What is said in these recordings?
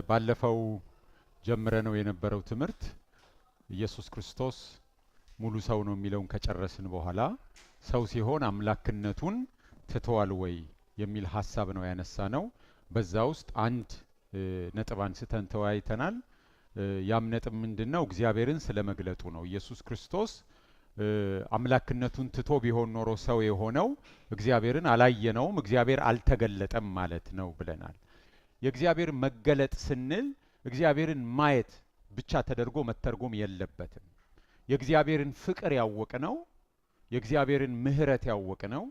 ባለፈው ጀምረነው የነበረው ትምህርት ኢየሱስ ክርስቶስ ሙሉ ሰው ነው የሚለውን ከጨረስን በኋላ ሰው ሲሆን አምላክነቱን ትቷል ወይ የሚል ሐሳብ ነው ያነሳነው። በዛ ውስጥ አንድ ነጥብ አንስተን ተወያይተናል። ያም ነጥብ ምንድነው? እግዚአብሔርን ስለመግለጡ ነው። ኢየሱስ ክርስቶስ አምላክነቱን ትቶ ቢሆን ኖሮ ሰው የሆነው እግዚአብሔርን አላየነውም፣ እግዚአብሔር አልተገለጠም ማለት ነው ብለናል። የእግዚአብሔር መገለጥ ስንል እግዚአብሔርን ማየት ብቻ ተደርጎ መተርጎም የለበትም። የእግዚአብሔርን ፍቅር ያወቅነው፣ የእግዚአብሔርን ምሕረት ያወቅነው፣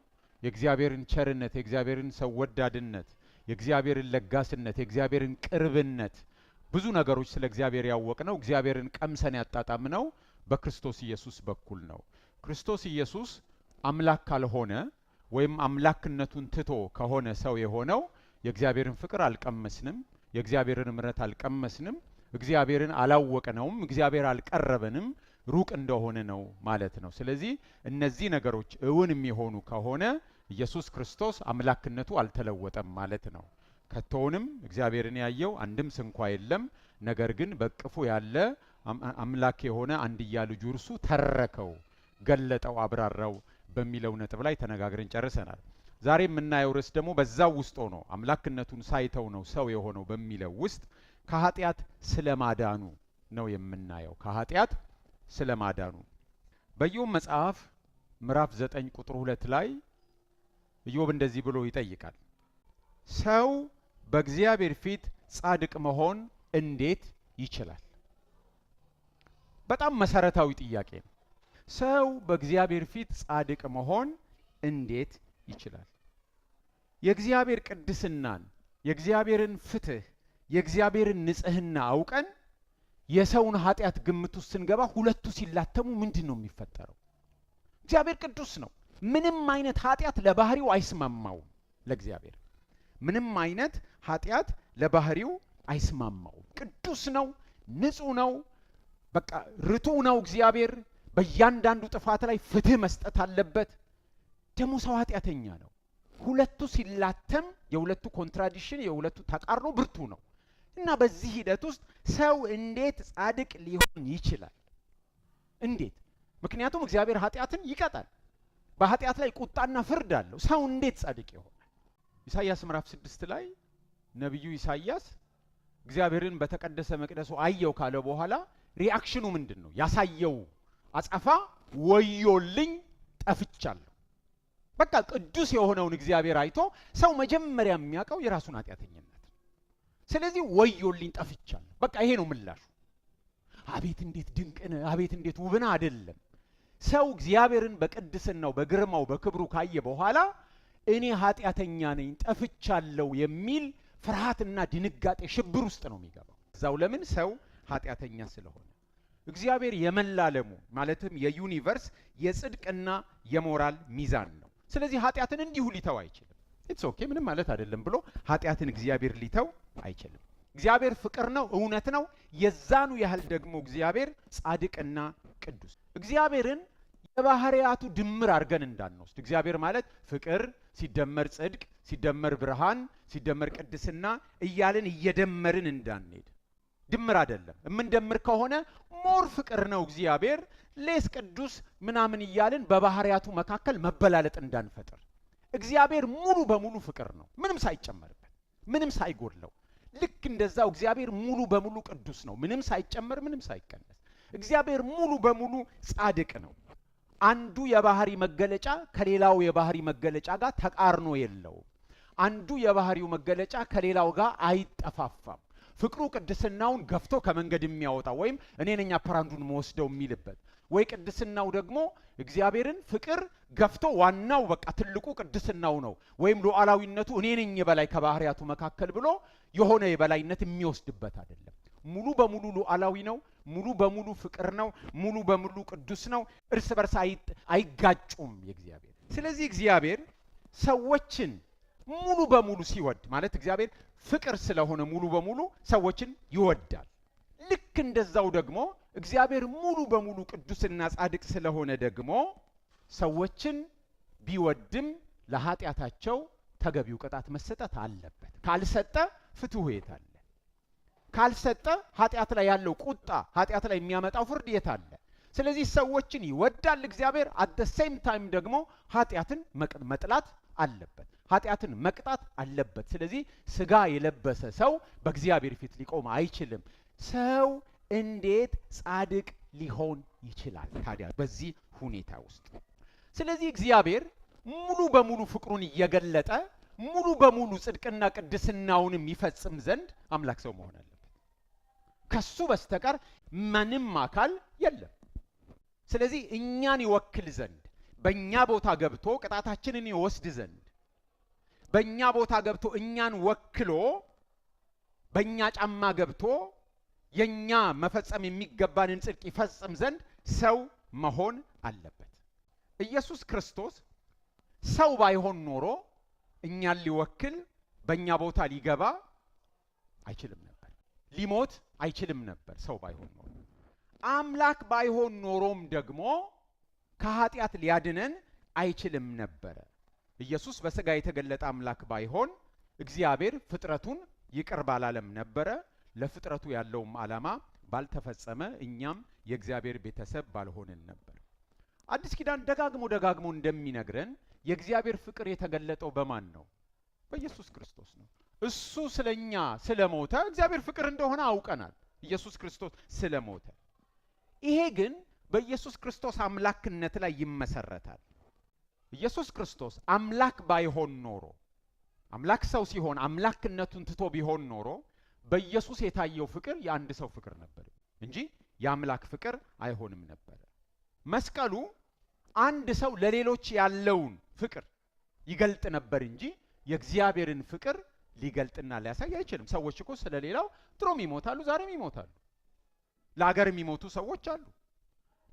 የእግዚአብሔርን ቸርነት፣ የእግዚአብሔርን ሰው ወዳድነት፣ የእግዚአብሔርን ለጋስነት፣ የእግዚአብሔርን ቅርብነት፣ ብዙ ነገሮች ስለ እግዚአብሔር ያወቅነው፣ እግዚአብሔርን ቀምሰን ያጣጣምነው በክርስቶስ ኢየሱስ በኩል ነው። ክርስቶስ ኢየሱስ አምላክ ካልሆነ ወይም አምላክነቱን ትቶ ከሆነ ሰው የሆነው የእግዚአብሔርን ፍቅር አልቀመስንም፣ የእግዚአብሔርን ምሕረት አልቀመስንም፣ እግዚአብሔርን አላወቅነውም፣ እግዚአብሔር አልቀረበንም፣ ሩቅ እንደሆነ ነው ማለት ነው። ስለዚህ እነዚህ ነገሮች እውን የሚሆኑ ከሆነ ኢየሱስ ክርስቶስ አምላክነቱ አልተለወጠም ማለት ነው። ከቶውንም እግዚአብሔርን ያየው አንድም ስንኳ የለም፣ ነገር ግን በቅፉ ያለ አምላክ የሆነ አንድያ ልጁ እርሱ ተረከው፣ ገለጠው፣ አብራራው በሚለው ነጥብ ላይ ተነጋግረን ጨርሰናል። ዛሬ የምናየው ርዕስ ደግሞ በዛው ውስጥ ሆኖ አምላክነቱን ሳይተው ነው ሰው የሆነው በሚለው ውስጥ ከኃጢአት ስለማዳኑ ነው የምናየው። ከኃጢአት ስለማዳኑ በኢዮብ መጽሐፍ ምዕራፍ 9 ቁጥር 2 ላይ ኢዮብ እንደዚህ ብሎ ይጠይቃል። ሰው በእግዚአብሔር ፊት ጻድቅ መሆን እንዴት ይችላል? በጣም መሰረታዊ ጥያቄ ነው። ሰው በእግዚአብሔር ፊት ጻድቅ መሆን እንዴት ይችላል? የእግዚአብሔር ቅድስናን፣ የእግዚአብሔርን ፍትህ፣ የእግዚአብሔርን ንጽህና አውቀን የሰውን ኃጢአት ግምት ውስጥ ስንገባ ሁለቱ ሲላተሙ ምንድን ነው የሚፈጠረው? እግዚአብሔር ቅዱስ ነው። ምንም አይነት ኃጢአት ለባህሪው አይስማማውም። ለእግዚአብሔር ምንም አይነት ኃጢአት ለባህሪው አይስማማውም። ቅዱስ ነው፣ ንጹህ ነው፣ በቃ ርቱዕ ነው። እግዚአብሔር በእያንዳንዱ ጥፋት ላይ ፍትህ መስጠት አለበት። ደግሞ ሰው ኃጢአተኛ ነው። ሁለቱ ሲላተም የሁለቱ ኮንትራዲክሽን፣ የሁለቱ ተቃርኖ ብርቱ ነው እና በዚህ ሂደት ውስጥ ሰው እንዴት ጻድቅ ሊሆን ይችላል? እንዴት? ምክንያቱም እግዚአብሔር ኃጢአትን ይቀጣል። በኃጢአት ላይ ቁጣና ፍርድ አለው። ሰው እንዴት ጻድቅ ይሆናል? ኢሳይያስ ምዕራፍ 6 ላይ ነቢዩ ኢሳይያስ እግዚአብሔርን በተቀደሰ መቅደሱ አየው ካለ በኋላ ሪአክሽኑ ምንድን ነው? ያሳየው አጸፋ ወዮልኝ ጠፍቻለሁ። በቃ ቅዱስ የሆነውን እግዚአብሔር አይቶ ሰው መጀመሪያ የሚያውቀው የራሱን ኃጢአተኝነት። ስለዚህ ወዮልኝ ጠፍቻለሁ። በቃ ይሄ ነው ምላሹ። አቤት እንዴት ድንቅ ነህ፣ አቤት እንዴት ውብ ነህ አይደለም። ሰው እግዚአብሔርን በቅድስናው በግርማው በክብሩ ካየ በኋላ እኔ ኃጢአተኛ ነኝ ጠፍቻለሁ የሚል ፍርሃትና ድንጋጤ ሽብር ውስጥ ነው የሚገባው። እዛው ለምን? ሰው ኃጢአተኛ ስለሆነ። እግዚአብሔር የመላለሙ ማለትም የዩኒቨርስ የጽድቅና የሞራል ሚዛን ነው። ስለዚህ ኃጢአትን እንዲሁ ሊተው አይችልም። ኢትስ ኦኬ ምንም ማለት አይደለም ብሎ ኃጢአትን እግዚአብሔር ሊተው አይችልም። እግዚአብሔር ፍቅር ነው፣ እውነት ነው። የዛኑ ያህል ደግሞ እግዚአብሔር ጻድቅና ቅዱስ። እግዚአብሔርን የባህሪያቱ ድምር አድርገን እንዳንወስድ። እግዚአብሔር ማለት ፍቅር ሲደመር ጽድቅ ሲደመር ብርሃን ሲደመር ቅድስና እያልን እየደመርን እንዳንሄድ። ድምር አይደለም። የምንደምር ከሆነ ሞር ፍቅር ነው እግዚአብሔር፣ ሌስ ቅዱስ ምናምን እያልን በባህሪያቱ መካከል መበላለጥ እንዳንፈጥር። እግዚአብሔር ሙሉ በሙሉ ፍቅር ነው፣ ምንም ሳይጨመርበት ምንም ሳይጎድለው። ልክ እንደዛው እግዚአብሔር ሙሉ በሙሉ ቅዱስ ነው፣ ምንም ሳይጨመር ምንም ሳይቀነስ። እግዚአብሔር ሙሉ በሙሉ ጻድቅ ነው። አንዱ የባህሪ መገለጫ ከሌላው የባህሪ መገለጫ ጋር ተቃርኖ የለውም። አንዱ የባህሪው መገለጫ ከሌላው ጋር አይጠፋፋም። ፍቅሩ ቅድስናውን ገፍቶ ከመንገድ የሚያወጣው ወይም እኔ ነኝ አፕራንዱን መወስደው የሚልበት፣ ወይ ቅድስናው ደግሞ እግዚአብሔርን ፍቅር ገፍቶ ዋናው በቃ ትልቁ ቅድስናው ነው ወይም ሉዓላዊነቱ እኔ ነኝ የበላይ ከባህሪያቱ መካከል ብሎ የሆነ የበላይነት የሚወስድበት አይደለም። ሙሉ በሙሉ ሉዓላዊ ነው፣ ሙሉ በሙሉ ፍቅር ነው፣ ሙሉ በሙሉ ቅዱስ ነው። እርስ በርስ አይጋጩም የእግዚአብሔር። ስለዚህ እግዚአብሔር ሰዎችን ሙሉ በሙሉ ሲወድ ማለት እግዚአብሔር ፍቅር ስለሆነ ሙሉ በሙሉ ሰዎችን ይወዳል። ልክ እንደዛው ደግሞ እግዚአብሔር ሙሉ በሙሉ ቅዱስና ጻድቅ ስለሆነ ደግሞ ሰዎችን ቢወድም ለኃጢአታቸው ተገቢው ቅጣት መሰጠት አለበት። ካልሰጠ ፍትሁ የት አለ? ካልሰጠ ኃጢአት ላይ ያለው ቁጣ ኃጢአት ላይ የሚያመጣው ፍርድ የት አለ? ስለዚህ ሰዎችን ይወዳል እግዚአብሔር። አት ዘ ሴም ታይም ደግሞ ኃጢአትን መጥላት አለበት፣ ኃጢአትን መቅጣት አለበት። ስለዚህ ስጋ የለበሰ ሰው በእግዚአብሔር ፊት ሊቆም አይችልም። ሰው እንዴት ጻድቅ ሊሆን ይችላል ታዲያ በዚህ ሁኔታ ውስጥ? ስለዚህ እግዚአብሔር ሙሉ በሙሉ ፍቅሩን እየገለጠ ሙሉ በሙሉ ጽድቅና ቅድስናውንም ይፈጽም ዘንድ አምላክ ሰው መሆን አለበት። ከሱ በስተቀር ምንም አካል የለም። ስለዚህ እኛን ይወክል ዘንድ በእኛ ቦታ ገብቶ ቅጣታችንን ይወስድ ዘንድ በእኛ ቦታ ገብቶ እኛን ወክሎ በእኛ ጫማ ገብቶ የኛ መፈጸም የሚገባንን ጽድቅ ይፈጽም ዘንድ ሰው መሆን አለበት። ኢየሱስ ክርስቶስ ሰው ባይሆን ኖሮ እኛን ሊወክል በእኛ ቦታ ሊገባ አይችልም ነበር፣ ሊሞት አይችልም ነበር ሰው ባይሆን ኖሮ። አምላክ ባይሆን ኖሮም ደግሞ ከኃጢአት ሊያድነን አይችልም ነበረ። ኢየሱስ በሥጋ የተገለጠ አምላክ ባይሆን እግዚአብሔር ፍጥረቱን ይቅር ባላለም ነበረ። ለፍጥረቱ ያለውም ዓላማ ባልተፈጸመ እኛም የእግዚአብሔር ቤተሰብ ባልሆንን ነበር። አዲስ ኪዳን ደጋግሞ እንደሚነግረን የእግዚአብሔር ፍቅር የተገለጠው በማን ነው? በኢየሱስ ክርስቶስ ነው። እሱ ስለኛ ስለሞተ እግዚአብሔር ፍቅር እንደሆነ አውቀናል። ኢየሱስ ክርስቶስ ስለሞተ። ይሄ ግን በኢየሱስ ክርስቶስ አምላክነት ላይ ይመሰረታል። ኢየሱስ ክርስቶስ አምላክ ባይሆን ኖሮ አምላክ ሰው ሲሆን አምላክነቱን ትቶ ቢሆን ኖሮ በኢየሱስ የታየው ፍቅር የአንድ ሰው ፍቅር ነበር እንጂ የአምላክ ፍቅር አይሆንም ነበር። መስቀሉ አንድ ሰው ለሌሎች ያለውን ፍቅር ይገልጥ ነበር እንጂ የእግዚአብሔርን ፍቅር ሊገልጥና ሊያሳይ አይችልም። ሰዎች እኮ ስለሌላው ድሮም ይሞታሉ፣ ዛሬም ይሞታሉ። ለሀገር የሚሞቱ ሰዎች አሉ።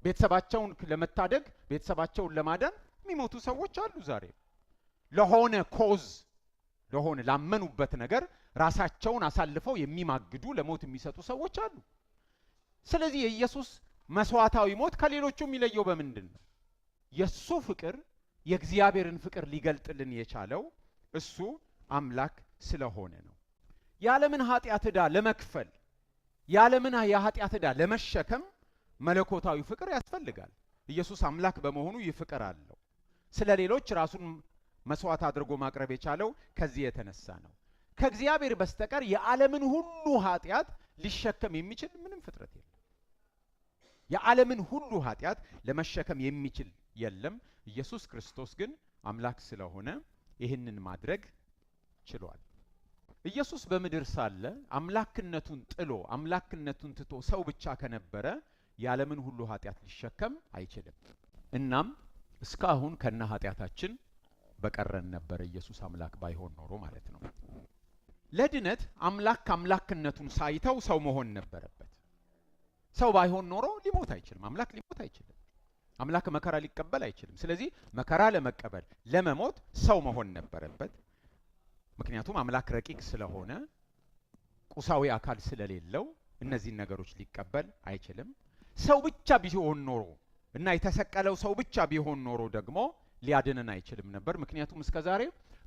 ቤተሰባቸውን ለመታደግ ቤተሰባቸውን ለማዳን የሚሞቱ ሰዎች አሉ። ዛሬ ለሆነ ኮዝ ለሆነ ላመኑበት ነገር ራሳቸውን አሳልፈው የሚማግዱ ለሞት የሚሰጡ ሰዎች አሉ። ስለዚህ የኢየሱስ መስዋዕታዊ ሞት ከሌሎቹ የሚለየው በምንድን ነው? የሱ ፍቅር የእግዚአብሔርን ፍቅር ሊገልጥልን የቻለው እሱ አምላክ ስለሆነ ነው። የዓለምን ኃጢአት ዕዳ ለመክፈል የዓለምን የኃጢአት ዕዳ ለመሸከም መለኮታዊ ፍቅር ያስፈልጋል። ኢየሱስ አምላክ በመሆኑ ይህ ፍቅር አለው። ስለ ሌሎች ራሱን መስዋዕት አድርጎ ማቅረብ የቻለው ከዚህ የተነሳ ነው። ከእግዚአብሔር በስተቀር የዓለምን ሁሉ ኃጢአት ሊሸከም የሚችል ምንም ፍጥረት የለም። የዓለምን ሁሉ ኃጢአት ለመሸከም የሚችል የለም። ኢየሱስ ክርስቶስ ግን አምላክ ስለሆነ ይህንን ማድረግ ችሏል። ኢየሱስ በምድር ሳለ አምላክነቱን ጥሎ አምላክነቱን ትቶ ሰው ብቻ ከነበረ የዓለምን ሁሉ ኃጢአት ሊሸከም አይችልም። እናም እስካሁን ከነ ኃጢአታችን በቀረን ነበር ኢየሱስ አምላክ ባይሆን ኖሮ ማለት ነው። ለድነት አምላክ አምላክነቱን ሳይተው ሰው መሆን ነበረበት። ሰው ባይሆን ኖሮ ሊሞት አይችልም። አምላክ ሊሞት አይችልም። አምላክ መከራ ሊቀበል አይችልም። ስለዚህ መከራ ለመቀበል ለመሞት ሰው መሆን ነበረበት። ምክንያቱም አምላክ ረቂቅ ስለሆነ ቁሳዊ አካል ስለሌለው እነዚህን ነገሮች ሊቀበል አይችልም። ሰው ብቻ ቢሆን ኖሮ እና የተሰቀለው ሰው ብቻ ቢሆን ኖሮ ደግሞ ሊያድነን አይችልም ነበር። ምክንያቱም እስከዛሬ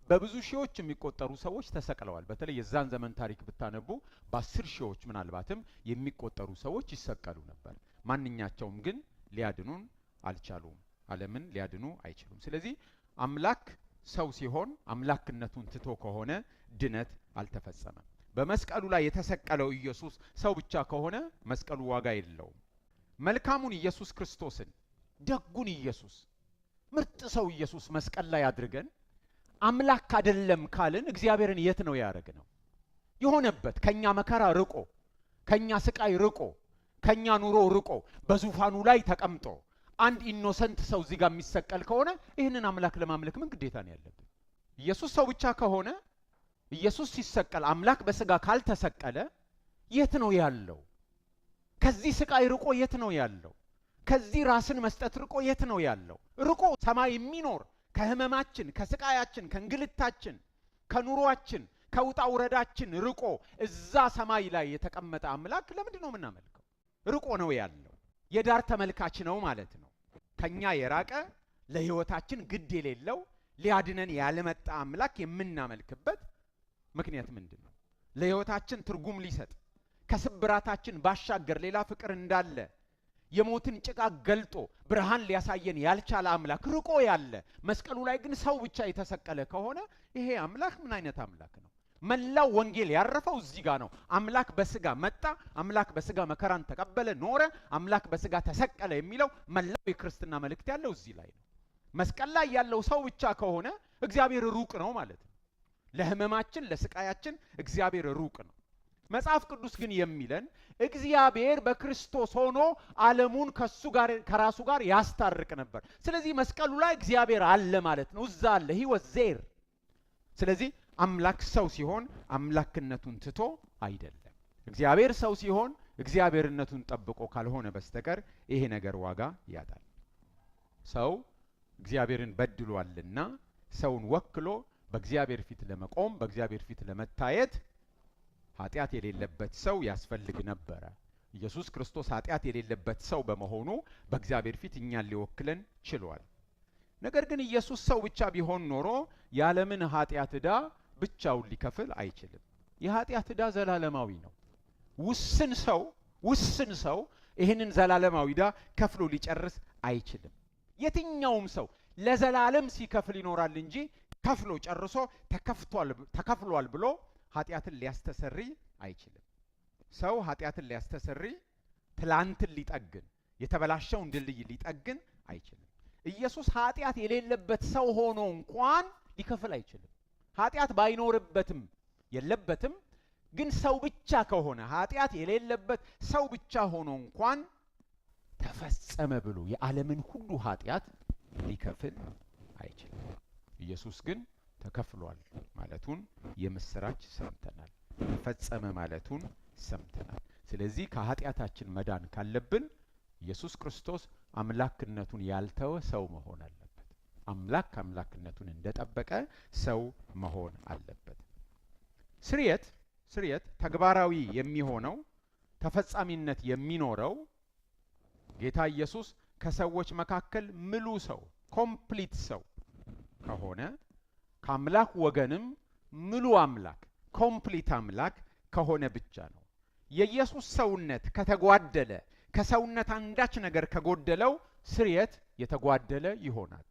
በብዙ ሺዎች የሚቆጠሩ ሰዎች ተሰቅለዋል። በተለይ የዛን ዘመን ታሪክ ብታነቡ በ10 ሺዎች ምናልባትም የሚቆጠሩ ሰዎች ይሰቀሉ ነበር። ማንኛቸውም ግን ሊያድኑን አልቻሉም። ዓለምን ሊያድኑ አይችሉም። ስለዚህ አምላክ ሰው ሲሆን አምላክነቱን ትቶ ከሆነ ድነት አልተፈጸመም። በመስቀሉ ላይ የተሰቀለው ኢየሱስ ሰው ብቻ ከሆነ መስቀሉ ዋጋ የለውም። መልካሙን ኢየሱስ ክርስቶስን ደጉን ኢየሱስ ምርጥ ሰው ኢየሱስ መስቀል ላይ አድርገን አምላክ አይደለም ካልን እግዚአብሔርን የት ነው ያደረግነው? የሆነበት ከኛ መከራ ርቆ ከኛ ስቃይ ርቆ ከኛ ኑሮ ርቆ በዙፋኑ ላይ ተቀምጦ አንድ ኢኖሰንት ሰው እዚህ ጋር የሚሰቀል ከሆነ ይህንን አምላክ ለማምለክ ምን ግዴታ ነው ያለብን? ኢየሱስ ሰው ብቻ ከሆነ ኢየሱስ ሲሰቀል አምላክ በስጋ ካልተሰቀለ የት ነው ያለው? ከዚህ ስቃይ ርቆ የት ነው ያለው? ከዚህ ራስን መስጠት ርቆ የት ነው ያለው? ርቆ ሰማይ የሚኖር ከህመማችን፣ ከስቃያችን፣ ከእንግልታችን፣ ከኑሯችን፣ ከውጣ ውረዳችን ርቆ እዛ ሰማይ ላይ የተቀመጠ አምላክ ለምንድን ነው የምናመልከው? ርቆ ነው ያለው። የዳር ተመልካች ነው ማለት ነው። ከኛ የራቀ ለህይወታችን ግድ የሌለው ሊያድነን ያልመጣ አምላክ የምናመልክበት ምክንያት ምንድን ነው? ለህይወታችን ትርጉም ሊሰጥ ከስብራታችን ባሻገር ሌላ ፍቅር እንዳለ የሞትን ጭጋግ ገልጦ ብርሃን ሊያሳየን ያልቻለ አምላክ ርቆ ያለ መስቀሉ ላይ ግን ሰው ብቻ የተሰቀለ ከሆነ ይሄ አምላክ ምን አይነት አምላክ ነው? መላው ወንጌል ያረፈው እዚህ ጋር ነው። አምላክ በስጋ መጣ፣ አምላክ በስጋ መከራን ተቀበለ ኖረ፣ አምላክ በስጋ ተሰቀለ የሚለው መላው የክርስትና መልእክት ያለው እዚህ ላይ ነው። መስቀል ላይ ያለው ሰው ብቻ ከሆነ እግዚአብሔር ሩቅ ነው ማለት ነው። ለህመማችን ለስቃያችን እግዚአብሔር ሩቅ ነው። መጽሐፍ ቅዱስ ግን የሚለን እግዚአብሔር በክርስቶስ ሆኖ ዓለሙን ከራሱ ጋር ያስታርቅ ነበር። ስለዚህ መስቀሉ ላይ እግዚአብሔር አለ ማለት ነው። እዛ አለ፣ he was there። ስለዚህ አምላክ ሰው ሲሆን አምላክነቱን ትቶ አይደለም። እግዚአብሔር ሰው ሲሆን እግዚአብሔርነቱን ጠብቆ ካልሆነ በስተቀር ይሄ ነገር ዋጋ ያጣል። ሰው እግዚአብሔርን በድሏልና ሰውን ወክሎ በእግዚአብሔር ፊት ለመቆም በእግዚአብሔር ፊት ለመታየት ኃጢአት የሌለበት ሰው ያስፈልግ ነበረ። ኢየሱስ ክርስቶስ ኃጢአት የሌለበት ሰው በመሆኑ በእግዚአብሔር ፊት እኛን ሊወክለን ችሏል። ነገር ግን ኢየሱስ ሰው ብቻ ቢሆን ኖሮ የዓለምን ኃጢአት ዕዳ ብቻውን ሊከፍል አይችልም። የኃጢአት ዕዳ ዘላለማዊ ነው። ውስን ሰው ይህንን ዘላለማዊ ዕዳ ከፍሎ ሊጨርስ አይችልም። የትኛውም ሰው ለዘላለም ሲከፍል ይኖራል እንጂ ከፍሎ ጨርሶ ተከፍሏል ብሎ ኃጢአትን ሊያስተሰሪ አይችልም። ሰው ኃጢአትን ሊያስተሰሪ ትላንትን ሊጠግን የተበላሸውን ድልድይ ሊጠግን አይችልም። ኢየሱስ ኃጢአት የሌለበት ሰው ሆኖ እንኳን ሊከፍል አይችልም። ኃጢአት ባይኖርበትም የለበትም፣ ግን ሰው ብቻ ከሆነ ኃጢአት የሌለበት ሰው ብቻ ሆኖ እንኳን ተፈጸመ ብሎ የዓለምን ሁሉ ኃጢአት ሊከፍል አይችልም። ኢየሱስ ግን ተከፍሏል ማለቱን የምስራች ሰምተናል። ተፈጸመ ማለቱን ሰምተናል። ስለዚህ ከኃጢአታችን መዳን ካለብን ኢየሱስ ክርስቶስ አምላክነቱን ያልተወ ሰው መሆን አለበት። አምላክ አምላክነቱን እንደጠበቀ ሰው መሆን አለበት። ስርየት ተግባራዊ የሚሆነው ተፈጻሚነት የሚኖረው ጌታ ኢየሱስ ከሰዎች መካከል ምሉ ሰው ኮምፕሊት ሰው ከሆነ ከአምላክ ወገንም ምሉ አምላክ ኮምፕሊት አምላክ ከሆነ ብቻ ነው። የኢየሱስ ሰውነት ከተጓደለ ከሰውነት አንዳች ነገር ከጎደለው ስርየት የተጓደለ ይሆናል።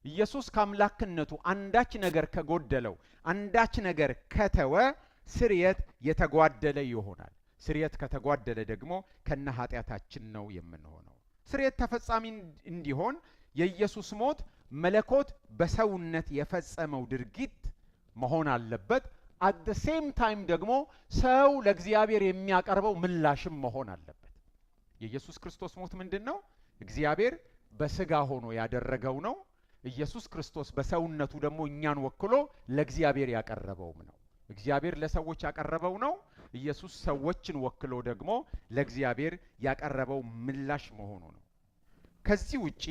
ኢየሱስ ከአምላክነቱ አንዳች ነገር ከጎደለው አንዳች ነገር ከተወ ስርየት የተጓደለ ይሆናል። ስርየት ከተጓደለ ደግሞ ከነ ኃጢአታችን ነው የምንሆነው። ስርየት ተፈጻሚ እንዲሆን የኢየሱስ ሞት መለኮት በሰውነት የፈጸመው ድርጊት መሆን አለበት። አት ዘ ሴም ታይም ደግሞ ሰው ለእግዚአብሔር የሚያቀርበው ምላሽም መሆን አለበት። የኢየሱስ ክርስቶስ ሞት ምንድነው? እግዚአብሔር በስጋ ሆኖ ያደረገው ነው። ኢየሱስ ክርስቶስ በሰውነቱ ደግሞ እኛን ወክሎ ለእግዚአብሔር ያቀረበውም ነው። እግዚአብሔር ለሰዎች ያቀረበው ነው። ኢየሱስ ሰዎችን ወክሎ ደግሞ ለእግዚአብሔር ያቀረበው ምላሽ መሆኑ ነው። ከዚህ ውጪ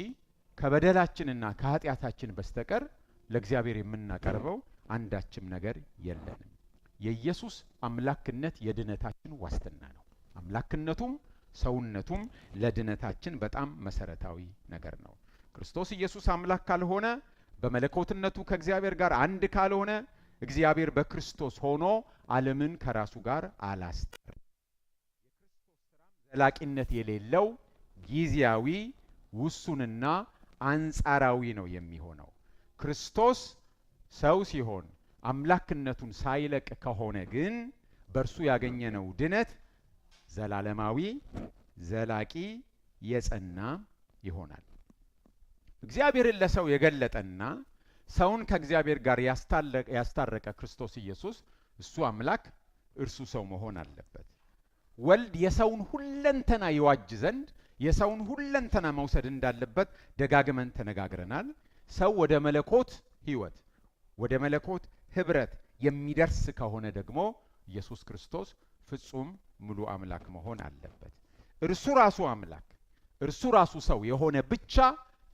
ከበደላችንና ከኃጢአታችን በስተቀር ለእግዚአብሔር የምናቀርበው አንዳችም ነገር የለንም። የኢየሱስ አምላክነት የድነታችን ዋስትና ነው። አምላክነቱም ሰውነቱም ለድነታችን በጣም መሰረታዊ ነገር ነው። ክርስቶስ ኢየሱስ አምላክ ካልሆነ በመለኮትነቱ ከእግዚአብሔር ጋር አንድ ካልሆነ እግዚአብሔር በክርስቶስ ሆኖ ዓለምን ከራሱ ጋር አላስጠር። የክርስቶስ ስራም ዘላቂነት የሌለው ጊዜያዊ ውሱንና አንጻራዊ ነው የሚሆነው። ክርስቶስ ሰው ሲሆን አምላክነቱን ሳይለቅ ከሆነ ግን በእርሱ ያገኘነው ድነት ዘላለማዊ ዘላቂ የጸና ይሆናል። እግዚአብሔርን ለሰው የገለጠና ሰውን ከእግዚአብሔር ጋር ያስታረቀ ክርስቶስ ኢየሱስ እሱ አምላክ እርሱ ሰው መሆን አለበት። ወልድ የሰውን ሁለንተና ይዋጅ ዘንድ የሰውን ሁለንተና መውሰድ እንዳለበት ደጋግመን ተነጋግረናል። ሰው ወደ መለኮት ሕይወት ወደ መለኮት ህብረት የሚደርስ ከሆነ ደግሞ ኢየሱስ ክርስቶስ ፍጹም ሙሉ አምላክ መሆን አለበት። እርሱ ራሱ አምላክ እርሱ ራሱ ሰው የሆነ ብቻ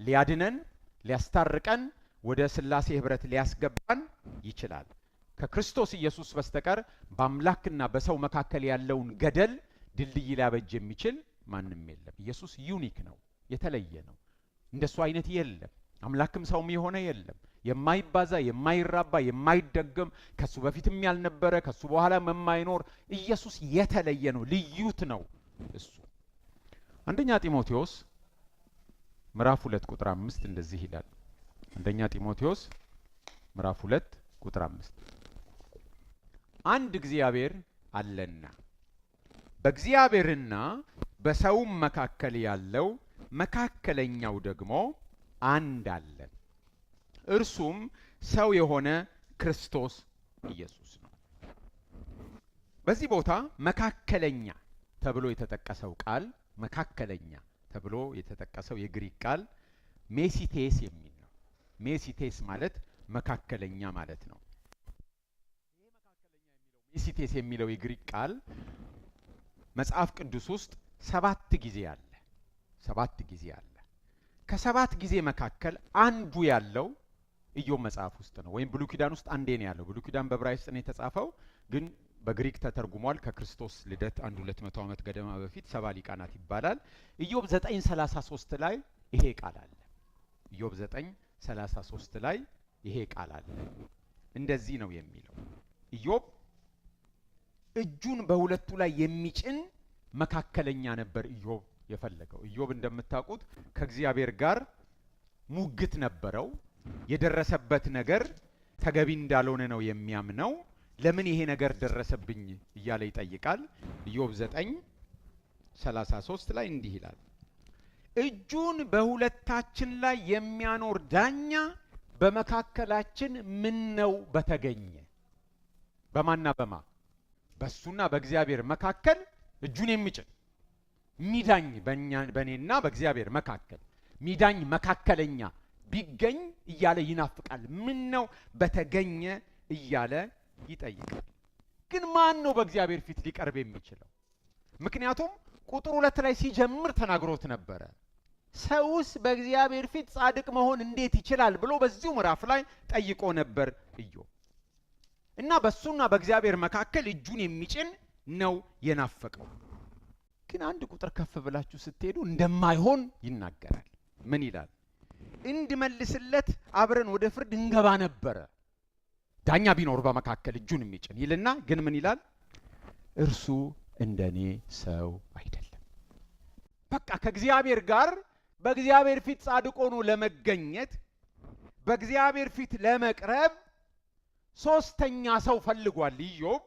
ሊያድነን ሊያስታርቀን ወደ ሥላሴ ህብረት ሊያስገባን ይችላል። ከክርስቶስ ኢየሱስ በስተቀር በአምላክና በሰው መካከል ያለውን ገደል ድልድይ ሊያበጅ የሚችል ማንም የለም። ኢየሱስ ዩኒክ ነው፣ የተለየ ነው። እንደሱ አይነት የለም። አምላክም ሰውም የሆነ የለም። የማይባዛ የማይራባ የማይደገም ከሱ በፊትም ያልነበረ ከሱ በኋላም የማይኖር ኢየሱስ የተለየ ነው፣ ልዩት ነው እሱ። አንደኛ ጢሞቴዎስ ምዕራፍ 2 ቁጥር 5 እንደዚህ ይላል። አንደኛ ጢሞቴዎስ ምዕራፍ 2 ቁጥር 5 አንድ እግዚአብሔር አለና በእግዚአብሔርና በሰውም መካከል ያለው መካከለኛው ደግሞ አንድ አለ፣ እርሱም ሰው የሆነ ክርስቶስ ኢየሱስ ነው። በዚህ ቦታ መካከለኛ ተብሎ የተጠቀሰው ቃል መካከለኛ ተብሎ የተጠቀሰው የግሪክ ቃል ሜሲቴስ የሚል ነው። ሜሲቴስ ማለት መካከለኛ ማለት ነው። ይሄ መካከለኛ የሚለው ሜሲቴስ የሚለው የግሪክ ቃል መጽሐፍ ቅዱስ ውስጥ 7 ጊዜ አለ። 7 ጊዜ አለ። ከ7 ጊዜ መካከል አንዱ ያለው ኢዮብ መጽሐፍ ውስጥ ነው። ወይም ብሉይ ኪዳን ውስጥ አንዴ ነው ያለው። ብሉይ ኪዳን በዕብራይስጥ ነው የተጻፈው፣ ግን በግሪክ ተተርጉሟል። ከክርስቶስ ልደት 200 ዓመት ገደማ በፊት 70 ሊቃናት ይባላል። ኢዮብ 9:33 ላይ ይሄ ቃል አለ። ኢዮብ 9:33 ላይ ይሄ ቃል አለ። እንደዚህ ነው የሚለው፣ ኢዮብ እጁን በሁለቱ ላይ የሚጭን መካከለኛ ነበር ኢዮብ የፈለገው። ኢዮብ እንደምታውቁት ከእግዚአብሔር ጋር ሙግት ነበረው። የደረሰበት ነገር ተገቢ እንዳልሆነ ነው የሚያምነው። ለምን ይሄ ነገር ደረሰብኝ እያለ ይጠይቃል። ኢዮብ 9:33 ላይ እንዲህ ይላል፣ እጁን በሁለታችን ላይ የሚያኖር ዳኛ በመካከላችን ምን ነው በተገኘ። በማና በማ በሱና በእግዚአብሔር መካከል እጁን የሚጭን ሚዳኝ በእኔና በእግዚአብሔር መካከል ሚዳኝ መካከለኛ ቢገኝ እያለ ይናፍቃል። ምን ነው በተገኘ እያለ ይጠይቃል። ግን ማን ነው በእግዚአብሔር ፊት ሊቀርብ የሚችለው? ምክንያቱም ቁጥር 2 ላይ ሲጀምር ተናግሮት ነበረ። ሰውስ በእግዚአብሔር ፊት ጻድቅ መሆን እንዴት ይችላል ብሎ በዚሁ ምዕራፍ ላይ ጠይቆ ነበር ኢዮብ። እና በሱና በእግዚአብሔር መካከል እጁን የሚጭን ነው የናፈቀው። ግን አንድ ቁጥር ከፍ ብላችሁ ስትሄዱ እንደማይሆን ይናገራል። ምን ይላል? እንድመልስለት አብረን ወደ ፍርድ እንገባ ነበረ ዳኛ ቢኖር በመካከል እጁን የሚጭን ይልና፣ ግን ምን ይላል? እርሱ እንደኔ ሰው አይደለም። በቃ ከእግዚአብሔር ጋር በእግዚአብሔር ፊት ጻድቅ ሆኖ ለመገኘት በእግዚአብሔር ፊት ለመቅረብ ሶስተኛ ሰው ፈልጓል ኢዮብ።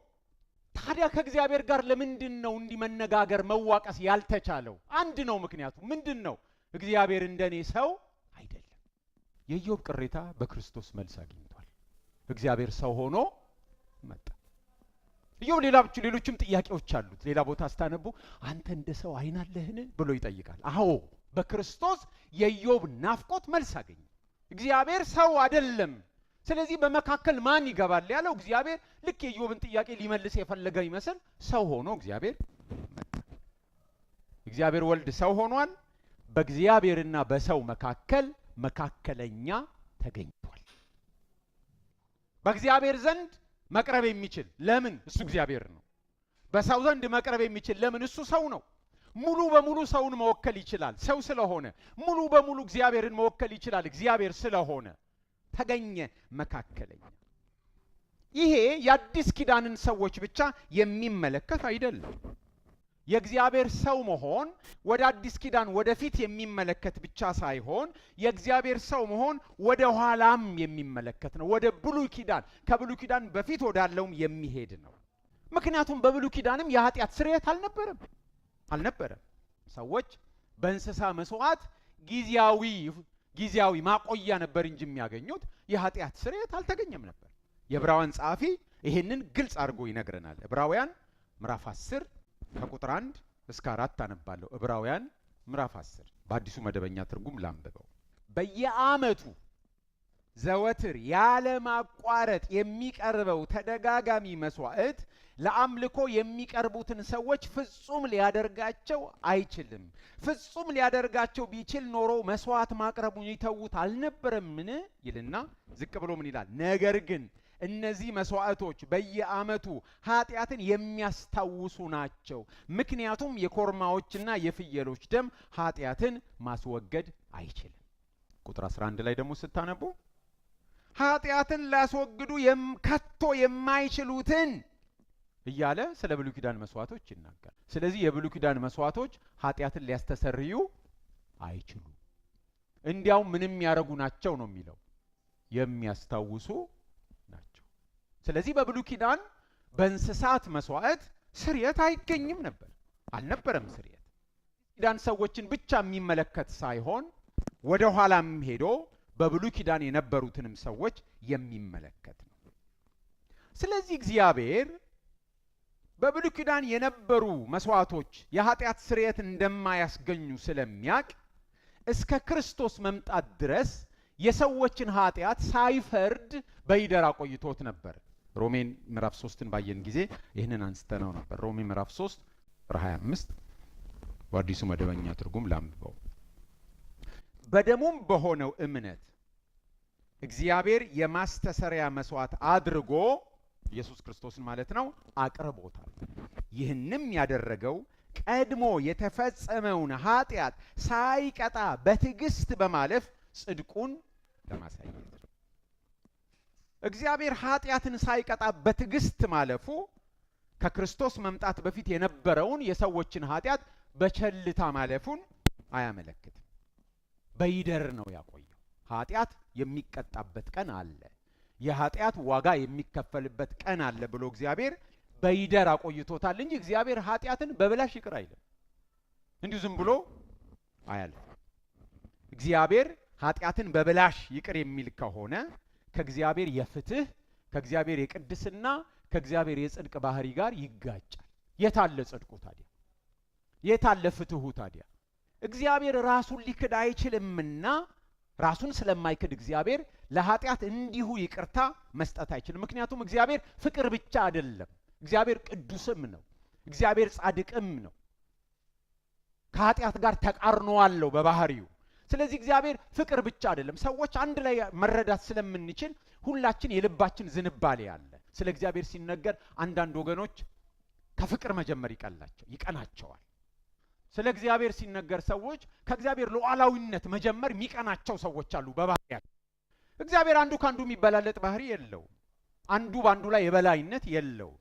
ታዲያ ከእግዚአብሔር ጋር ለምንድን ነው እንዲህ መነጋገር መዋቀስ ያልተቻለው? አንድ ነው ምክንያቱ። ምንድን ነው? እግዚአብሔር እንደኔ ሰው አይደለም። የኢዮብ ቅሬታ በክርስቶስ መልስ አግኝቷል። እግዚአብሔር ሰው ሆኖ መጣ። ኢዮብ ሌሎችም ጥያቄዎች አሉት። ሌላ ቦታ ስታነቡ አንተ እንደ ሰው ዓይን አለህን ብሎ ይጠይቃል። አዎ በክርስቶስ የኢዮብ ናፍቆት መልስ አገኘ። እግዚአብሔር ሰው አይደለም። ስለዚህ በመካከል ማን ይገባል ያለው እግዚአብሔር ልክ የኢዮብን ጥያቄ ሊመልስ የፈለገ ይመስል ሰው ሆኖ እግዚአብሔር መጣ። እግዚአብሔር ወልድ ሰው ሆኗል። በእግዚአብሔርና በሰው መካከል መካከለኛ ተገኝቷል። በእግዚአብሔር ዘንድ መቅረብ የሚችል ለምን? እሱ እግዚአብሔር ነው። በሰው ዘንድ መቅረብ የሚችል ለምን? እሱ ሰው ነው። ሙሉ በሙሉ ሰውን መወከል ይችላል ሰው ስለሆነ። ሙሉ በሙሉ እግዚአብሔርን መወከል ይችላል እግዚአብሔር ስለሆነ ተገኘ መካከለኛ። ይሄ የአዲስ ኪዳንን ሰዎች ብቻ የሚመለከት አይደለም። የእግዚአብሔር ሰው መሆን ወደ አዲስ ኪዳን ወደፊት የሚመለከት ብቻ ሳይሆን የእግዚአብሔር ሰው መሆን ወደ ኋላም የሚመለከት ነው። ወደ ብሉይ ኪዳን፣ ከብሉይ ኪዳን በፊት ወዳለውም የሚሄድ ነው። ምክንያቱም በብሉይ ኪዳንም የኃጢአት ስርየት አልነበረም። ሰዎች በእንስሳ መስዋዕት ጊዜያዊ ማቆያ ነበር እንጂ የሚያገኙት የኃጢአት ስርየት አልተገኘም ነበር። የዕብራውያን ጸሐፊ ይሄንን ግልጽ አድርጎ ይነግረናል። ዕብራውያን ምዕራፍ 10 ከቁጥር 1 እስከ 4 አነባለሁ። ዕብራውያን ምዕራፍ 10 በአዲሱ መደበኛ ትርጉም ላንብበው። በየዓመቱ ዘወትር ያለ ማቋረጥ የሚቀርበው ተደጋጋሚ መስዋዕት ለአምልኮ የሚቀርቡትን ሰዎች ፍጹም ሊያደርጋቸው አይችልም። ፍጹም ሊያደርጋቸው ቢችል ኖሮ መስዋዕት ማቅረቡን ይተውት አልነበረምን? ይልና ዝቅ ብሎ ምን ይላል? ነገር ግን እነዚህ መስዋዕቶች በየዓመቱ ኃጢአትን የሚያስታውሱ ናቸው። ምክንያቱም የኮርማዎችና የፍየሎች ደም ኃጢአትን ማስወገድ አይችልም። ቁጥር 11 ላይ ደግሞ ስታነቡ ኃጢአትን ላስወግዱ ከቶ የማይችሉትን እያለ ስለ ብሉይ ኪዳን መስዋዕቶች ይናገራል። ስለዚህ የብሉይ ኪዳን መስዋዕቶች ኃጢአትን ሊያስተሰርዩ አይችሉም። እንዲያው ምንም ያረጉ ናቸው ነው የሚለው፣ የሚያስታውሱ ናቸው። ስለዚህ በብሉይ ኪዳን በእንስሳት መስዋዕት ስርየት አይገኝም ነበር፣ አልነበረም ስርየት። ኪዳን ሰዎችን ብቻ የሚመለከት ሳይሆን ወደ ኋላም ሄዶ በብሉይ ኪዳን የነበሩትንም ሰዎች የሚመለከት ነው። ስለዚህ እግዚአብሔር በብሉይ ኪዳን የነበሩ መስዋዕቶች የኃጢአት ስርየት እንደማያስገኙ ስለሚያውቅ እስከ ክርስቶስ መምጣት ድረስ የሰዎችን ኃጢአት ሳይፈርድ በይደር አቆይቶት ነበር። ሮሜ ምዕራፍ 3ን ባየን ጊዜ ይህንን አንስተነው ነበር። ሮሜ ምዕራፍ 3 ቁጥር 25 በአዲሱ መደበኛ ትርጉም ላንብበው። በደሙም በሆነው እምነት እግዚአብሔር የማስተሰሪያ መስዋዕት አድርጎ ኢየሱስ ክርስቶስን ማለት ነው አቅርቦታል። ይህንም ያደረገው ቀድሞ የተፈጸመውን ኃጢአት ሳይቀጣ በትዕግስት በማለፍ ጽድቁን ለማሳየት ነው። እግዚአብሔር ኃጢአትን ሳይቀጣ በትዕግስት ማለፉ ከክርስቶስ መምጣት በፊት የነበረውን የሰዎችን ኃጢአት በቸልታ ማለፉን አያመለክትም። በይደር ነው ያቆየው። ኃጢአት የሚቀጣበት ቀን አለ፣ የኃጢአት ዋጋ የሚከፈልበት ቀን አለ ብሎ እግዚአብሔር በይደር አቆይቶታል እንጂ እግዚአብሔር ኃጢአትን በብላሽ ይቅር አይልም፣ እንዲሁ ዝም ብሎ አያልፍም። እግዚአብሔር ኃጢአትን በብላሽ ይቅር የሚል ከሆነ ከእግዚአብሔር የፍትህ ከእግዚአብሔር የቅድስና ከእግዚአብሔር የጽድቅ ባህሪ ጋር ይጋጫል። የታለ ጽድቁ ታዲያ? የታለ ፍትሁ ታዲያ? እግዚአብሔር ራሱን ሊክድ አይችልምና ራሱን ስለማይክድ እግዚአብሔር ለኃጢአት እንዲሁ ይቅርታ መስጠት አይችልም። ምክንያቱም እግዚአብሔር ፍቅር ብቻ አይደለም፣ እግዚአብሔር ቅዱስም ነው፣ እግዚአብሔር ጻድቅም ነው። ከኃጢአት ጋር ተቃርኖ አለው በባህሪው። ስለዚህ እግዚአብሔር ፍቅር ብቻ አይደለም። ሰዎች አንድ ላይ መረዳት ስለምንችል ሁላችን የልባችን ዝንባሌ አለ። ስለ እግዚአብሔር ሲነገር አንዳንድ ወገኖች ከፍቅር መጀመር ይቀናቸዋል። ስለ እግዚአብሔር ሲነገር ሰዎች ከእግዚአብሔር ሉዓላዊነት መጀመር የሚቀናቸው ሰዎች አሉ በባህሪያቸው። እግዚአብሔር አንዱ ካንዱ የሚበላለጥ ባህሪ የለውም። አንዱ ባንዱ ላይ የበላይነት የለውም።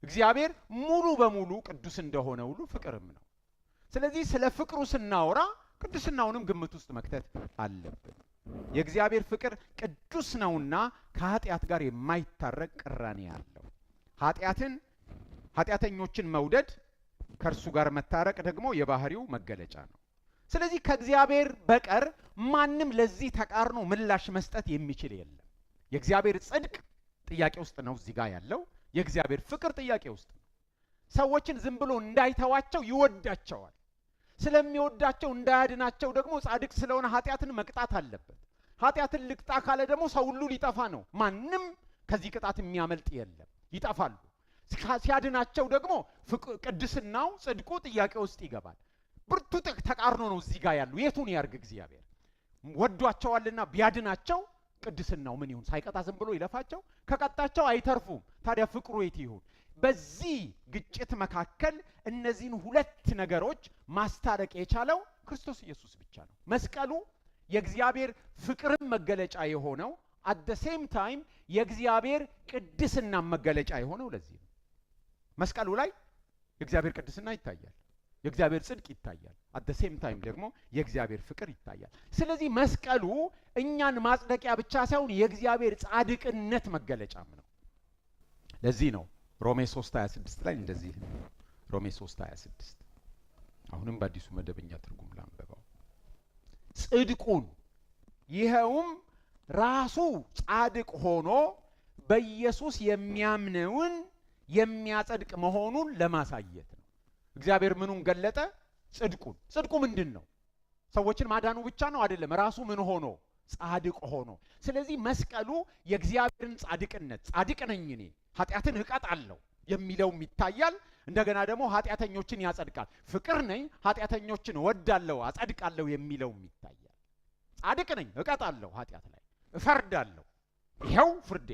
እግዚአብሔር ሙሉ በሙሉ ቅዱስ እንደሆነ ሁሉ ፍቅርም ነው። ስለዚህ ስለ ፍቅሩ ስናወራ ቅዱስናውንም ግምት ውስጥ መክተት አለብን። የእግዚአብሔር ፍቅር ቅዱስ ነውና ከኃጢአት ጋር የማይታረቅ ቅራኔ ያለው፣ ኃጢአተኞችን መውደድ ከእርሱ ጋር መታረቅ ደግሞ የባህሪው መገለጫ ነው። ስለዚህ ከእግዚአብሔር በቀር ማንም ለዚህ ተቃርኖ ምላሽ መስጠት የሚችል የለም። የእግዚአብሔር ጽድቅ ጥያቄ ውስጥ ነው እዚህ ጋር ያለው። የእግዚአብሔር ፍቅር ጥያቄ ውስጥ ነው። ሰዎችን ዝም ብሎ እንዳይተዋቸው ይወዳቸዋል። ስለሚወዳቸው እንዳያድናቸው ደግሞ ጻድቅ ስለሆነ ኃጢአትን መቅጣት አለበት። ኃጢአትን ልቅጣ ካለ ደግሞ ሰው ሁሉ ሊጠፋ ነው። ማንም ከዚህ ቅጣት የሚያመልጥ የለም፣ ይጠፋሉ። ሲያድናቸው ደግሞ ቅድስናው ጽድቁ ጥያቄ ውስጥ ይገባል። ብርቱ ተቃርኖ ነው እዚህ ጋር ያሉ። የቱን ያርግ እግዚአብሔር? ወዷቸዋልና ቢያድናቸው ቅድስናው ምን ይሁን? ሳይቀጣ ዝም ብሎ ይለፋቸው? ከቀጣቸው አይተርፉም። ታዲያ ፍቅሩ የት ይሁን? በዚህ ግጭት መካከል እነዚህን ሁለት ነገሮች ማስታረቅ የቻለው ክርስቶስ ኢየሱስ ብቻ ነው። መስቀሉ የእግዚአብሔር ፍቅርን መገለጫ የሆነው at the same time የእግዚአብሔር ቅድስና መገለጫ የሆነው ለዚህ ነው። መስቀሉ ላይ የእግዚአብሔር ቅድስና ይታያል፣ የእግዚአብሔር ጽድቅ ይታያል። at the same time ደግሞ የእግዚአብሔር ፍቅር ይታያል። ስለዚህ መስቀሉ እኛን ማጽደቂያ ብቻ ሳይሆን የእግዚአብሔር ጻድቅነት መገለጫም ነው። ለዚህ ነው ሮሜ 3:26 ላይ እንደዚህ ነው። ሮሜ 3:26 አሁንም በአዲሱ መደበኛ ትርጉም ላንብበው። ጽድቁን ይኸውም ራሱ ጻድቅ ሆኖ በኢየሱስ የሚያምነውን የሚያጸድቅ መሆኑን ለማሳየት ነው። እግዚአብሔር ምኑን ገለጠ? ጽድቁን። ጽድቁ ምንድን ነው? ሰዎችን ማዳኑ ብቻ ነው አይደለም። ራሱ ምን ሆኖ? ጻድቅ ሆኖ። ስለዚህ መስቀሉ የእግዚአብሔርን ጻድቅነት፣ ጻድቅ ነኝ እኔ ኃጢአትን እቀጣለሁ የሚለውም ይታያል። እንደገና ደግሞ ኃጢአተኞችን ያጸድቃል። ፍቅር ነኝ ኃጢአተኞችን እወዳለሁ አጸድቃለሁ የሚለውም ይታያል። ጻድቅ ነኝ እቀጣለሁ፣ ኃጢአት ላይ እፈርዳለሁ፣ ይሄው ፍርዴ፣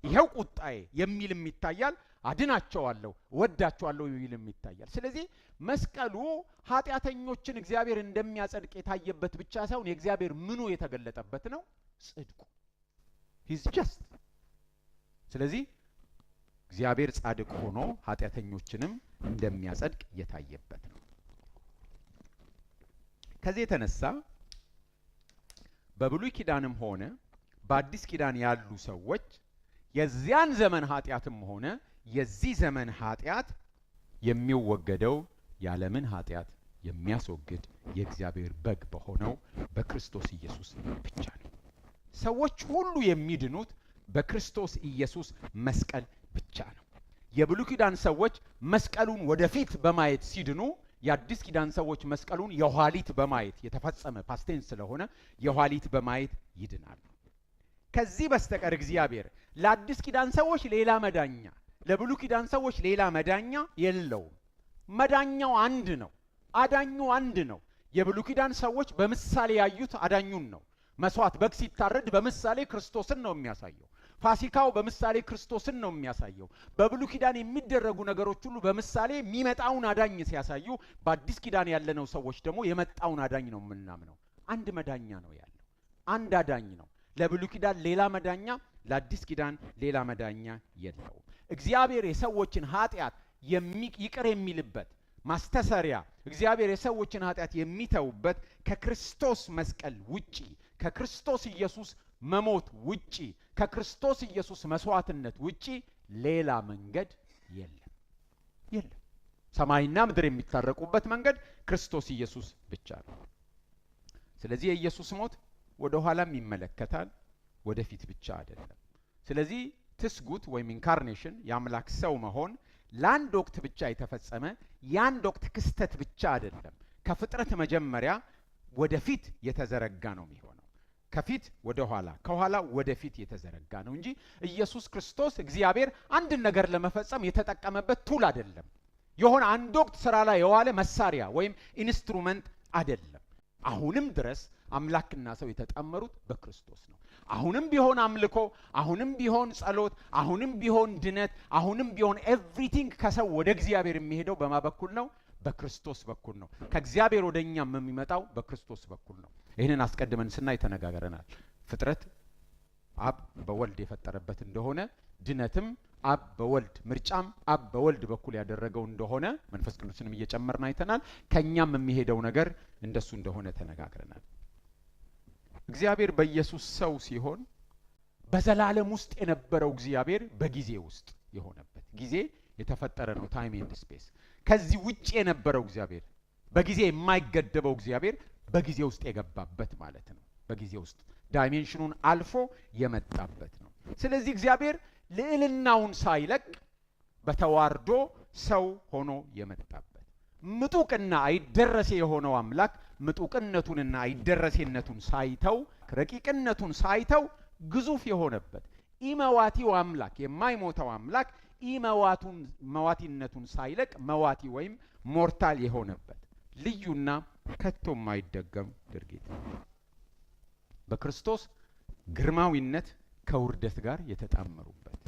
ይሄው ቁጣዬ የሚልም ይታያል። አድናቸዋለሁ፣ እወዳቸዋለሁ የሚልም ይታያል። ስለዚህ መስቀሉ ኃጢአተኞችን እግዚአብሔር እንደሚያጸድቅ የታየበት ብቻ ሳይሆን የእግዚአብሔር ምኑ የተገለጠበት ነው? ጽድቁ። ሂዝ ጀስት። ስለዚህ እግዚአብሔር ጻድቅ ሆኖ ኃጢአተኞችንም እንደሚያጸድቅ የታየበት ነው። ከዚህ የተነሳ በብሉይ ኪዳንም ሆነ በአዲስ ኪዳን ያሉ ሰዎች የዚያን ዘመን ኃጢአትም ሆነ የዚህ ዘመን ኃጢአት የሚወገደው ያለምን ኃጢአት የሚያስወግድ የእግዚአብሔር በግ በሆነው በክርስቶስ ኢየሱስ ብቻ ነው። ሰዎች ሁሉ የሚድኑት በክርስቶስ ኢየሱስ መስቀል ብቻ ነው። የብሉይ ኪዳን ሰዎች መስቀሉን ወደፊት በማየት ሲድኑ፣ የአዲስ ኪዳን ሰዎች መስቀሉን የኋሊት በማየት የተፈጸመ ፓስቴንስ ስለሆነ የኋሊት በማየት ይድናሉ። ከዚህ በስተቀር እግዚአብሔር ለአዲስ ኪዳን ሰዎች ሌላ መዳኛ፣ ለብሉይ ኪዳን ሰዎች ሌላ መዳኛ የለውም። መዳኛው አንድ ነው። አዳኙ አንድ ነው። የብሉይ ኪዳን ሰዎች በምሳሌ ያዩት አዳኙን ነው። መስዋዕት በግ ሲታረድ በምሳሌ ክርስቶስን ነው የሚያሳየው። ፋሲካው በምሳሌ ክርስቶስን ነው የሚያሳየው። በብሉይ ኪዳን የሚደረጉ ነገሮች ሁሉ በምሳሌ የሚመጣውን አዳኝ ሲያሳዩ፣ በአዲስ ኪዳን ያለነው ሰዎች ደግሞ የመጣውን አዳኝ ነው የምናምነው። አንድ መዳኛ ነው ያለው፣ አንድ አዳኝ ነው። ለብሉይ ኪዳን ሌላ መዳኛ፣ ለአዲስ ኪዳን ሌላ መዳኛ የለውም። እግዚአብሔር የሰዎችን ኃጢአት ይቅር የሚልበት ማስተሰሪያ፣ እግዚአብሔር የሰዎችን ኃጢአት የሚተውበት ከክርስቶስ መስቀል ውጪ፣ ከክርስቶስ ኢየሱስ መሞት ውጪ፣ ከክርስቶስ ኢየሱስ መስዋዕትነት ውጪ ሌላ መንገድ የለም። ሰማይና ምድር የሚታረቁበት መንገድ ክርስቶስ ኢየሱስ ብቻ ነው። ስለዚህ የኢየሱስ ሞት ወደ ኋላም ይመለከታል፣ ወደፊት ብቻ አይደለም። ስለዚህ ትስጉት ወይም ኢንካርኔሽን የአምላክ ሰው መሆን ለአንድ ወቅት ብቻ የተፈጸመ የአንድ ወቅት ክስተት ብቻ አይደለም። ከፍጥረት መጀመሪያ ወደፊት የተዘረጋ ነው የሚሆነው። ከፊት ወደ ኋላ፣ ከኋላ ወደፊት የተዘረጋ ነው እንጂ ኢየሱስ ክርስቶስ እግዚአብሔር አንድን ነገር ለመፈጸም የተጠቀመበት ቱል አይደለም። የሆነ አንድ ወቅት ስራ ላይ የዋለ መሳሪያ ወይም ኢንስትሩመንት አይደለም። አሁንም ድረስ አምላክና ሰው የተጣመሩት በክርስቶስ ነው። አሁንም ቢሆን አምልኮ፣ አሁንም ቢሆን ጸሎት፣ አሁንም ቢሆን ድነት፣ አሁንም ቢሆን ኤቭሪቲንግ ከሰው ወደ እግዚአብሔር የሚሄደው በማ በኩል ነው? በክርስቶስ በኩል ነው። ከእግዚአብሔር ወደ እኛም የሚመጣው በክርስቶስ በኩል ነው። ይህንን አስቀድመን ስናይ ተነጋግረናል። ፍጥረት አብ በወልድ የፈጠረበት እንደሆነ፣ ድነትም አብ በወልድ ምርጫም አብ በወልድ በኩል ያደረገው እንደሆነ መንፈስ ቅዱስንም እየጨመርን አይተናል። ከኛም የሚሄደው ነገር እንደሱ እንደሆነ ተነጋግረናል። እግዚአብሔር በኢየሱስ ሰው ሲሆን በዘላለም ውስጥ የነበረው እግዚአብሔር በጊዜ ውስጥ የሆነበት፣ ጊዜ የተፈጠረ ነው፣ ታይም ኤንድ ስፔስ። ከዚህ ውጭ የነበረው እግዚአብሔር፣ በጊዜ የማይገደበው እግዚአብሔር በጊዜ ውስጥ የገባበት ማለት ነው። በጊዜ ውስጥ ዳይሜንሽኑን አልፎ የመጣበት ነው። ስለዚህ እግዚአብሔር ልዕልናውን ሳይለቅ በተዋርዶ ሰው ሆኖ የመጣበት፣ ምጡቅና አይደረሴ የሆነው አምላክ ምጡቅነቱንና አይደረሴነቱን ሳይተው፣ ረቂቅነቱን ሳይተው ግዙፍ የሆነበት፣ ኢመዋቲው አምላክ የማይሞተው አምላክ መዋቲነቱን ሳይለቅ መዋቲ ወይም ሞርታል የሆነበት ልዩና ከቶ የማይደገም ድርጊት። በክርስቶስ ግርማዊነት ከውርደት ጋር የተጣመሩበት፣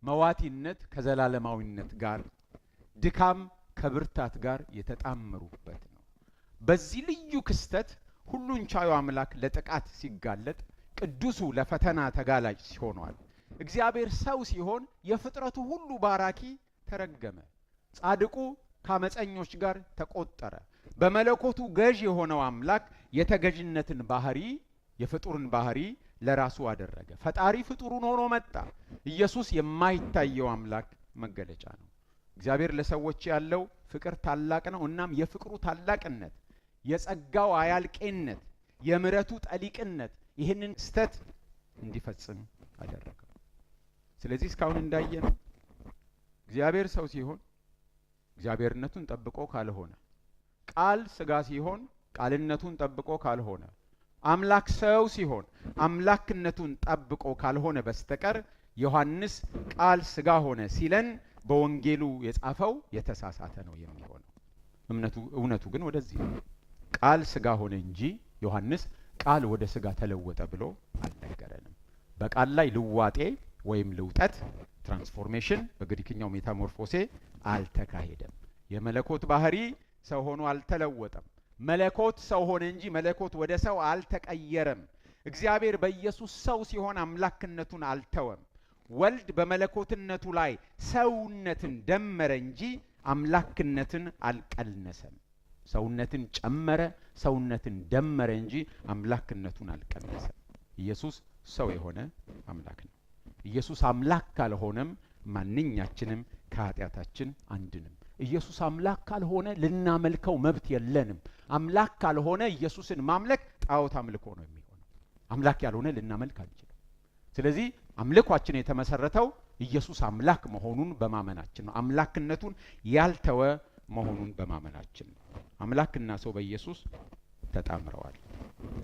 መዋቲነት ከዘላለማዊነት ጋር፣ ድካም ከብርታት ጋር የተጣመሩበት ነው። በዚህ ልዩ ክስተት ሁሉን ቻዩ አምላክ ለጥቃት ሲጋለጥ፣ ቅዱሱ ለፈተና ተጋላጭ ሆኗል። እግዚአብሔር ሰው ሲሆን የፍጥረቱ ሁሉ ባራኪ ተረገመ። ጻድቁ ከአመፀኞች ጋር ተቆጠረ። በመለኮቱ ገዥ የሆነው አምላክ የተገዥነትን ባህሪ፣ የፍጡርን ባህሪ ለራሱ አደረገ። ፈጣሪ ፍጡሩን ሆኖ መጣ። ኢየሱስ የማይታየው አምላክ መገለጫ ነው። እግዚአብሔር ለሰዎች ያለው ፍቅር ታላቅ ነው። እናም የፍቅሩ ታላቅነት፣ የጸጋው አያልቄነት፣ የምሕረቱ ጠሊቅነት ይህንን ስተት እንዲፈጽም አደረገው። ስለዚህ እስካሁን እንዳየነው እግዚአብሔር ሰው ሲሆን እግዚአብሔርነቱን ጠብቆ ካልሆነ፣ ቃል ስጋ ሲሆን ቃልነቱን ጠብቆ ካልሆነ፣ አምላክ ሰው ሲሆን አምላክነቱን ጠብቆ ካልሆነ በስተቀር ዮሐንስ ቃል ስጋ ሆነ ሲለን በወንጌሉ የጻፈው የተሳሳተ ነው የሚሆነው። እውነቱ ግን ወደዚህ ነው። ቃል ስጋ ሆነ እንጂ ዮሐንስ ቃል ወደ ስጋ ተለወጠ ብሎ አልነገረንም። በቃል ላይ ልዋጤ ወይም ልውጠት ትራንስፎርሜሽን፣ በግሪክኛው ሜታሞርፎሴ አልተካሄደም። የመለኮት ባህሪ ሰው ሆኖ አልተለወጠም። መለኮት ሰው ሆነ እንጂ መለኮት ወደ ሰው አልተቀየረም። እግዚአብሔር በኢየሱስ ሰው ሲሆን አምላክነቱን አልተወም። ወልድ በመለኮትነቱ ላይ ሰውነትን ደመረ እንጂ አምላክነትን አልቀነሰም። ሰውነትን ጨመረ፣ ሰውነትን ደመረ እንጂ አምላክነቱን አልቀነሰም። ኢየሱስ ሰው የሆነ አምላክ ነው። ኢየሱስ አምላክ ካልሆነም ማንኛችንም ከኃጢአታችን አንድንም። ኢየሱስ አምላክ ካልሆነ ልናመልከው መብት የለንም። አምላክ ካልሆነ ኢየሱስን ማምለክ ጣዖት አምልኮ ነው የሚሆነው። አምላክ ያልሆነ ልናመልክ አንችልም። ስለዚህ አምልኳችን የተመሰረተው ኢየሱስ አምላክ መሆኑን በማመናችን ነው። አምላክነቱን ያልተወ መሆኑን በማመናችን ነው። አምላክና ሰው በኢየሱስ ተጣምረዋል።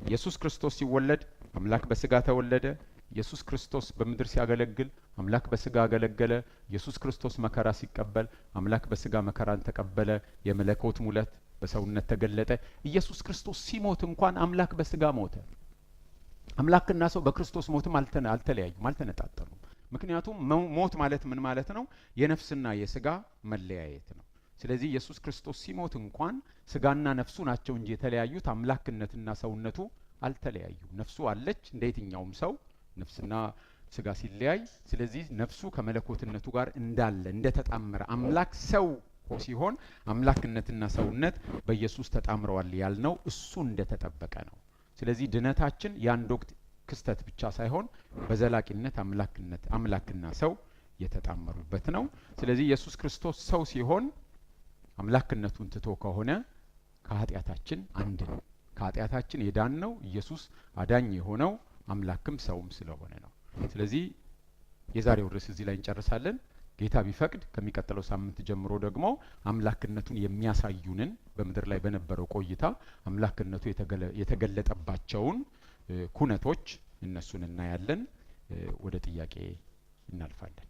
ኢየሱስ ክርስቶስ ሲወለድ አምላክ በስጋ ተወለደ። ኢየሱስ ክርስቶስ በምድር ሲያገለግል አምላክ በስጋ አገለገለ። ኢየሱስ ክርስቶስ መከራ ሲቀበል አምላክ በስጋ መከራን ተቀበለ። የመለኮት ሙላት በሰውነት ተገለጠ። ኢየሱስ ክርስቶስ ሲሞት እንኳን አምላክ በስጋ ሞተ። አምላክና ሰው በክርስቶስ ሞትም አልተለያዩም፣ አልተነጣጠሉም። ምክንያቱም ሞት ማለት ምን ማለት ነው? የነፍስና የስጋ መለያየት ነው። ስለዚህ ኢየሱስ ክርስቶስ ሲሞት እንኳን ስጋና ነፍሱ ናቸው እንጂ የተለያዩት፣ አምላክነትና ሰውነቱ አልተለያዩም። ነፍሱ አለች እንደ የትኛውም ሰው ነፍስና ስጋ ሲለያይ፣ ስለዚህ ነፍሱ ከመለኮትነቱ ጋር እንዳለ እንደተጣመረ አምላክ ሰው ሲሆን አምላክነትና ሰውነት በኢየሱስ ተጣምረዋል ያልነው እሱ እንደተጠበቀ ነው። ስለዚህ ድነታችን የአንድ ወቅት ክስተት ብቻ ሳይሆን በዘላቂነት አምላክና ሰው የተጣመሩበት ነው። ስለዚህ ኢየሱስ ክርስቶስ ሰው ሲሆን አምላክነቱን ትቶ ከሆነ ከኃጢአታችን አንድ ነው። ከኃጢአታችን የዳን ነው ኢየሱስ አዳኝ የሆነው አምላክም ሰውም ስለሆነ ነው። ስለዚህ የዛሬው ርዕስ እዚህ ላይ እንጨርሳለን። ጌታ ቢፈቅድ ከሚቀጥለው ሳምንት ጀምሮ ደግሞ አምላክነቱን የሚያሳዩንን በምድር ላይ በነበረው ቆይታ አምላክነቱ የተገለጠባቸውን ኩነቶች እነሱን እናያለን። ወደ ጥያቄ እናልፋለን።